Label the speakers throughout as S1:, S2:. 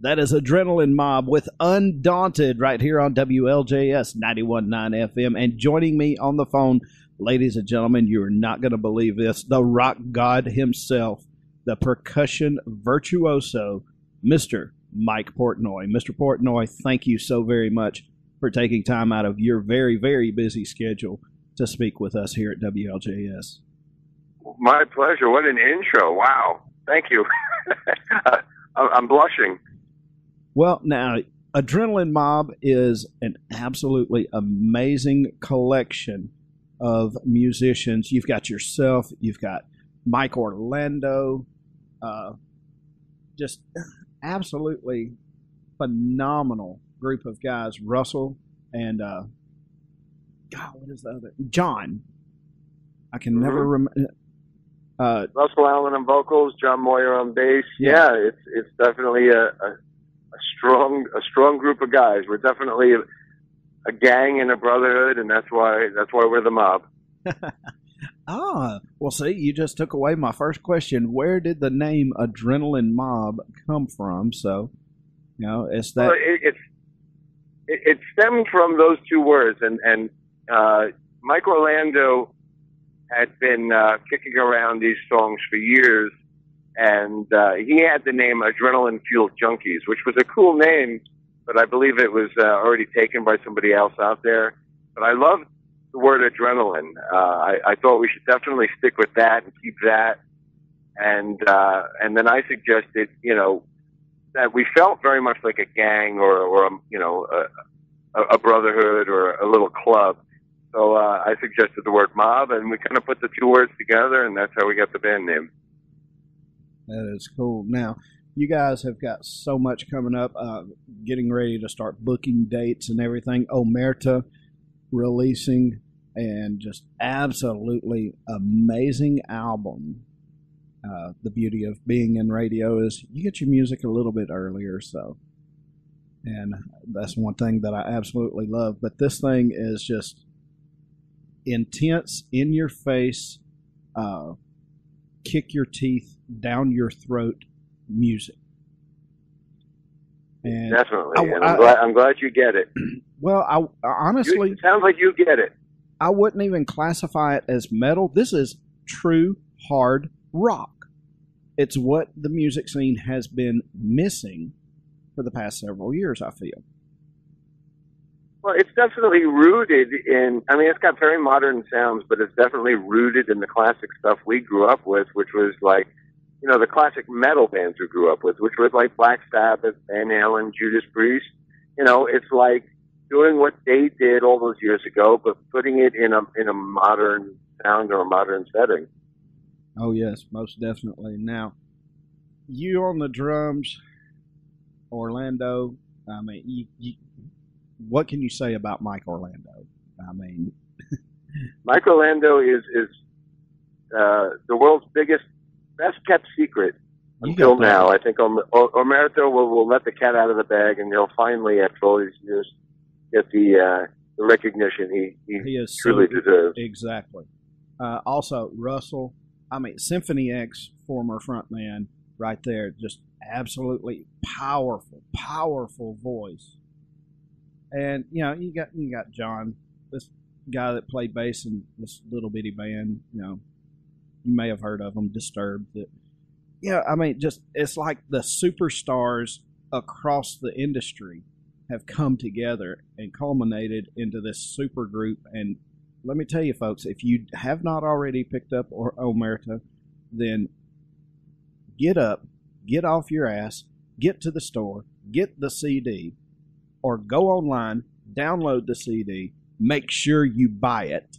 S1: That is Adrenaline Mob with Undaunted right here on WLJS 91.9 FM. And joining me on the phone, ladies and gentlemen, you are not going to believe this, the rock god himself, the percussion virtuoso, Mr. Mike Portnoy. Mr. Portnoy, thank you so very much for taking time out of your very, very busy schedule to speak with us here at WLJS.
S2: My pleasure. What an intro. Wow. Thank you. I'm blushing.
S1: Well, now, Adrenaline Mob is an absolutely amazing collection of musicians. You've got yourself, you've got Mike Orlando, just absolutely phenomenal group of guys. Russell and, God, what is the other? John. I can never remember.
S2: Russell Allen on vocals, John Moyer on bass. Yeah, it's definitely a strong group of guys. We're definitely a gang and a brotherhood, and that's why we're the mob.
S1: Well, see, you just took away my first question. Where did the name Adrenaline Mob come from? So, it's that.
S2: Well, it stemmed from those two words, and Mike Orlando had been kicking around these songs for years, and he had the name Adrenaline Fueled Junkies, which was a cool name, but I believe it was already taken by somebody else out there. But I loved the word adrenaline. I thought we should definitely stick with that and keep that. And then I suggested, that we felt very much like a gang or a brotherhood or a little club. So I suggested the word mob, and we kind of put the two words together, and that's how we got the band name.
S1: That is cool. Now, you guys have got so much coming up, getting ready to start booking dates and everything. Omerta releasing, and just absolutely amazing album. The beauty of being in radio is you get your music a little bit earlier, and that's one thing that I absolutely love. But this thing is just intense, in your face, kick your teeth down your throat music. And
S2: definitely, I'm glad you get it.
S1: Well, I honestly,
S2: it sounds like you get it.
S1: I wouldn't even classify it as metal. This is true hard rock. It's what the music scene has been missing for the past several years, I feel.
S2: Well, it's definitely rooted in, it's got very modern sounds, but it's definitely rooted in the classic stuff we grew up with, which was like, the classic metal bands we grew up with, which was like Black Sabbath, Van Halen, Judas Priest. It's like doing what they did all those years ago, but putting it in a modern sound or a modern setting.
S1: Oh, yes, most definitely. Now, you on the drums, Orlando, what can you say about Mike Orlando?
S2: Mike Orlando is the world's best kept secret until now. I think Omerta will let the cat out of the bag, and he'll finally, after all these years, get the recognition he truly deserves.
S1: Exactly. Also, Russell, Symphony X, former frontman, right there, just absolutely powerful voice. And you got John, this guy that played bass in this little bitty band. You may have heard of him, Disturbed. It's like the superstars across the industry have come together and culminated into this super group. And let me tell you, folks, if you have not already picked up Omerta, then get up, get off your ass, get to the store, get the CD, or go online, download the CD, make sure you buy it.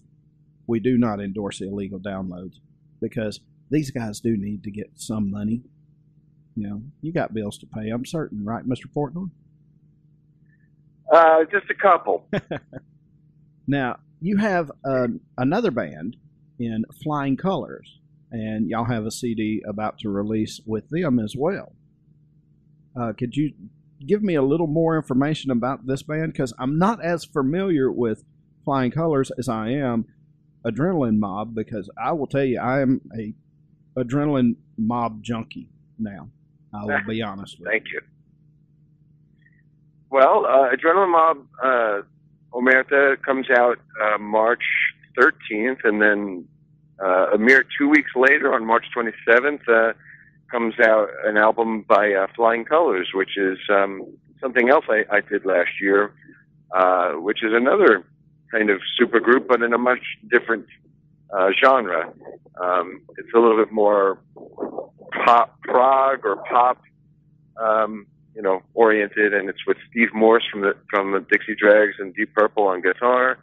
S1: We do not endorse illegal downloads because these guys do need to get some money. You got bills to pay, I'm certain, right, Mr. Portnoy?
S2: Just a couple.
S1: Now, you have another band in Flying Colors, and y'all have a CD about to release with them as well. Could you give me a little more information about this band? Because I'm not as familiar with Flying Colors as I am Adrenaline Mob, because I will tell you, I am a Adrenaline Mob junkie now. I will be honest with you.
S2: Thank you. Well, Adrenaline Mob Omerta comes out March 13th, and then a mere 2 weeks later, on March 27th, comes out an album by Flying Colors, which is something else I did last year, which is another kind of super group, but in a much different genre. It's a little bit more prog or pop, oriented, and it's with Steve Morse from the Dixie Dregs and Deep Purple on guitar,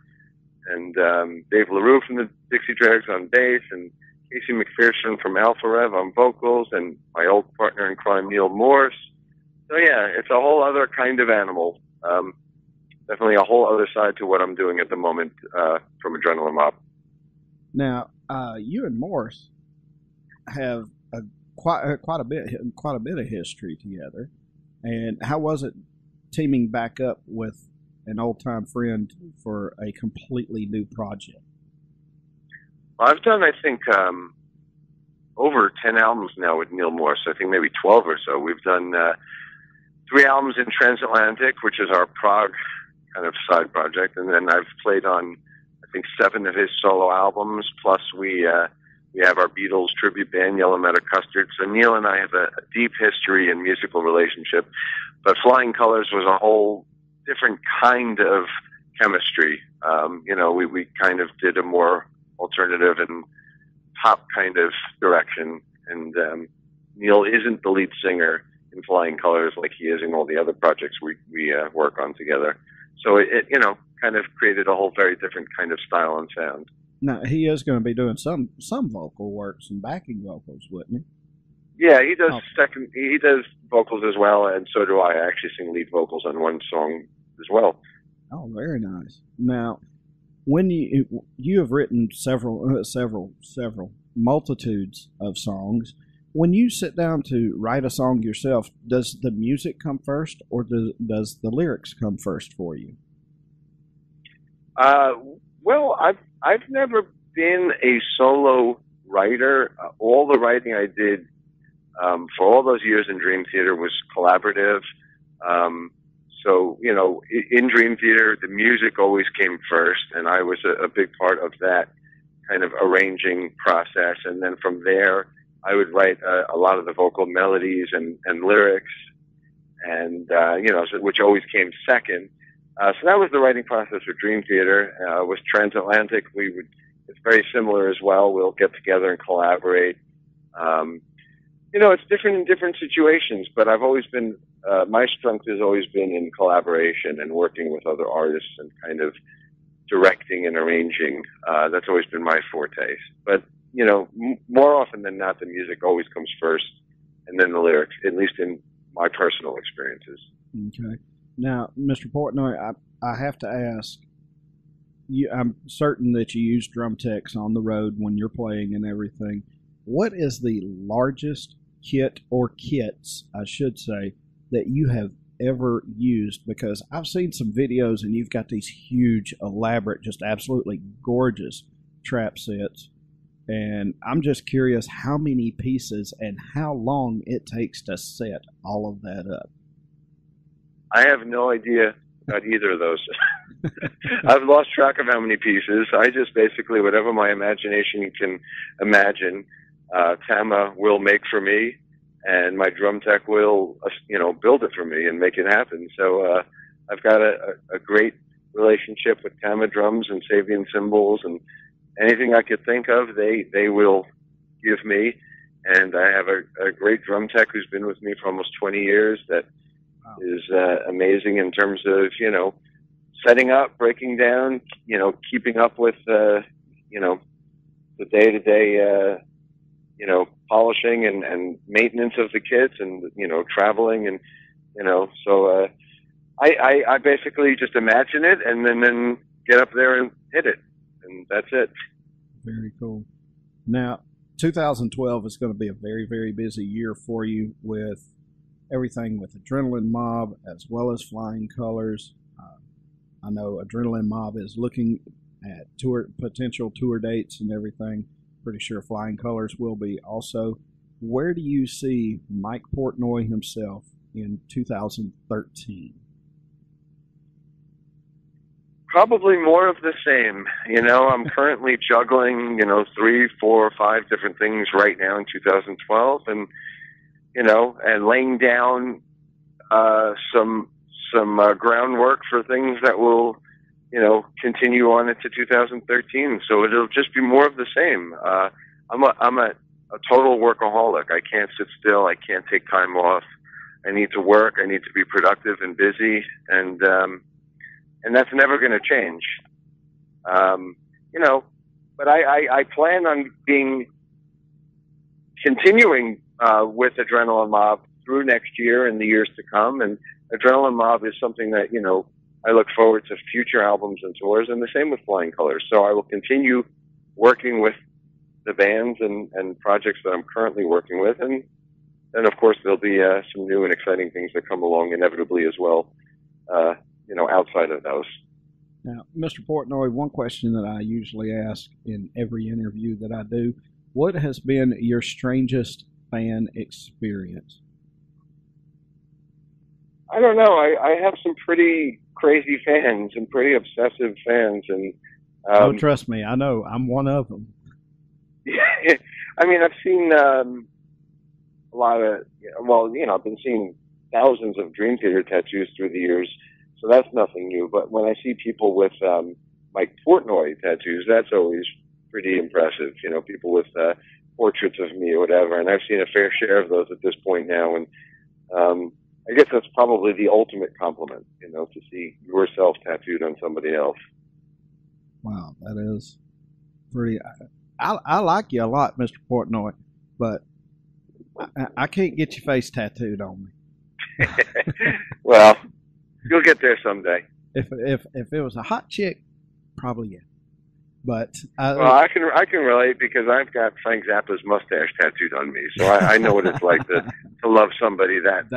S2: and Dave LaRue from the Dixie Dregs on bass, and Casey McPherson from Alpha Rev on vocals, and my old partner in crime, Neil Morse. So yeah, it's a whole other kind of animal. Definitely a whole other side to what I'm doing at the moment from Adrenaline Mob.
S1: Now, you and Morse have quite a bit of history together. And how was it teaming back up with an old-time friend for a completely new project?
S2: Well, I've done, I think, over 10 albums now with Neil Morse. I think maybe 12 or so. We've done 3 albums in Transatlantic, which is our prog kind of side project, and then I've played on, I think, 7 of his solo albums. Plus, we have our Beatles tribute band, Yellow Meadow Custard. So Neil and I have a deep history and musical relationship. But Flying Colors was a whole different kind of chemistry. We kind of did a more alternative and pop kind of direction. And Neil isn't the lead singer in Flying Colors like he is in all the other projects we work on together. So it kind of created a whole very different kind of style and sound.
S1: Now, he is going to be doing some vocal work, some backing vocals, wouldn't he?
S2: Yeah, he does He does vocals as well, and so do I. I actually sing lead vocals on one song as well.
S1: Oh, very nice. Now, when you have written several multitudes of songs, when you sit down to write a song yourself, does the music come first, or does the lyrics come first for you?
S2: Well, I've never been a solo writer. All the writing I did for all those years in Dream Theater was collaborative. So, in Dream Theater, the music always came first, and I was a big part of that kind of arranging process. And then from there, I would write a lot of the vocal melodies and lyrics, and which always came second. So that was the writing process for Dream Theater. With Transatlantic, it's very similar as well. We'll get together and collaborate. It's different in different situations, but I've always been, my strength has always been in collaboration and working with other artists and kind of directing and arranging. That's always been my forte. But, more often than not, the music always comes first and then the lyrics, at least in my personal experiences.
S1: Okay. Now, Mr. Portnoy, I have to ask, I'm certain that you use drum techs on the road when you're playing and everything. What is the largest kit, or kits, I should say, that you have ever used? Because I've seen some videos and you've got these huge, elaborate, just absolutely gorgeous trap sets. And I'm just curious how many pieces and how long it takes to set all of that up.
S2: I have no idea about either of those. I've lost track of how many pieces. I just basically, whatever my imagination can imagine, Tama will make for me, and my drum tech will, build it for me and make it happen. So I've got a great relationship with Tama drums and Sabian cymbals, and anything I could think of, they will give me. And I have a great drum tech who's been with me for almost 20 years that is amazing in terms of, setting up, breaking down, keeping up with, the day-to-day, polishing and maintenance of the kits and, traveling and, so I basically just imagine it and then get up there and hit it. And that's it.
S1: Very cool. Now, 2012 is going to be a very, very busy year for you with everything with Adrenaline Mob as well as Flying Colors. I know Adrenaline Mob is looking at potential tour dates and everything. Pretty sure Flying Colors will be also. Where do you see Mike Portnoy himself in 2013?
S2: Probably more of the same. I'm currently juggling, 3, 4, 5 different things right now in 2012, and and laying down some groundwork for things that will, continue on into 2013. So it'll just be more of the same. I'm a total workaholic. I can't sit still. I can't take time off. I need to work. I need to be productive and busy, and that's never going to change. But I plan on continuing with Adrenaline Mob through next year and the years to come. And Adrenaline Mob is something that, I look forward to future albums and tours, and the same with Flying Colors. So I will continue working with the bands and projects that I'm currently working with. And then, of course, there'll be some new and exciting things that come along inevitably as well, outside of those.
S1: Now, Mr. Portnoy, one question that I usually ask in every interview that I do, what has been your strangest fan experience?
S2: I don't know. I have some pretty crazy fans and pretty obsessive fans. And
S1: oh, trust me, I know. I'm one of them.
S2: Yeah, I mean, I've seen a lot of, I've been seeing thousands of Dream Theater tattoos through the years, so that's nothing new. But when I see people with Mike Portnoy tattoos, that's always pretty impressive. People with portraits of me or whatever, and I've seen a fair share of those at this point now. And I guess that's probably the ultimate compliment, to see yourself tattooed on somebody else.
S1: Wow, that is pretty. I like you a lot, Mr. Portnoy, but I can't get your face tattooed on me.
S2: Well, you'll get there someday.
S1: If it was a hot chick, probably yeah. But
S2: I can relate because I've got Frank Zappa's mustache tattooed on me, so I know what it's like to love somebody that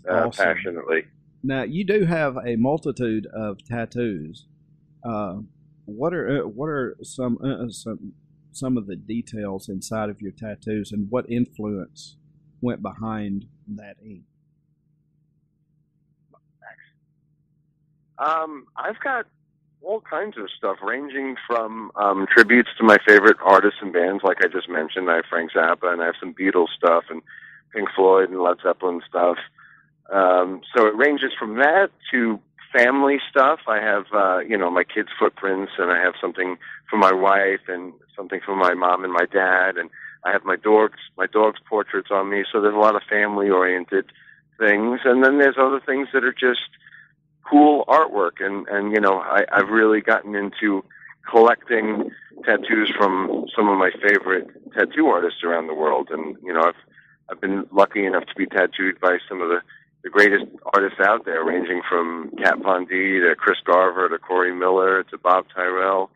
S2: awesome. Passionately.
S1: Now you do have a multitude of tattoos. What are some of the details inside of your tattoos, and what influence went behind that ink?
S2: I've got all kinds of stuff, ranging from tributes to my favorite artists and bands, like I just mentioned. I have Frank Zappa, and I have some Beatles stuff, and Pink Floyd, and Led Zeppelin stuff. So it ranges from that to family stuff. I have, my kids' footprints, and I have something for my wife, and something for my mom and my dad, and I have my dog's portraits on me. So there's a lot of family-oriented things, and then there's other things that are just cool artwork, and I've really gotten into collecting tattoos from some of my favorite tattoo artists around the world, and I've been lucky enough to be tattooed by some of the greatest artists out there, ranging from Kat Von D to Chris Garver to Corey Miller to Bob Tyrell,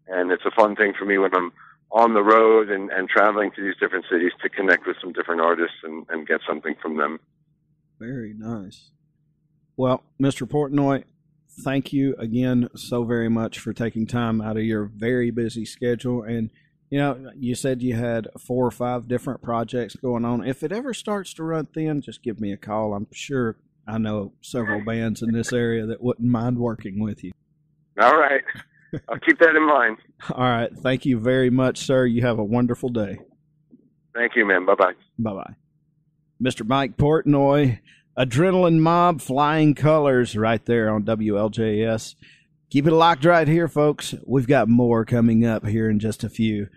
S2: and it's a fun thing for me when I'm on the road and traveling to these different cities to connect with some different artists and get something from them.
S1: Very nice. Well, Mr. Portnoy, thank you again so very much for taking time out of your very busy schedule. And, you said you had 4 or 5 different projects going on. If it ever starts to run thin, just give me a call. I'm sure I know several bands in this area that wouldn't mind working with you.
S2: All right. I'll keep that in mind.
S1: All right. Thank you very much, sir. You have a wonderful day.
S2: Thank you, man. Bye-bye.
S1: Bye-bye. Mr. Mike Portnoy, Adrenaline Mob, Flying Colors, right there on WLJS. Keep it locked right here, folks. We've got more coming up here in just a few.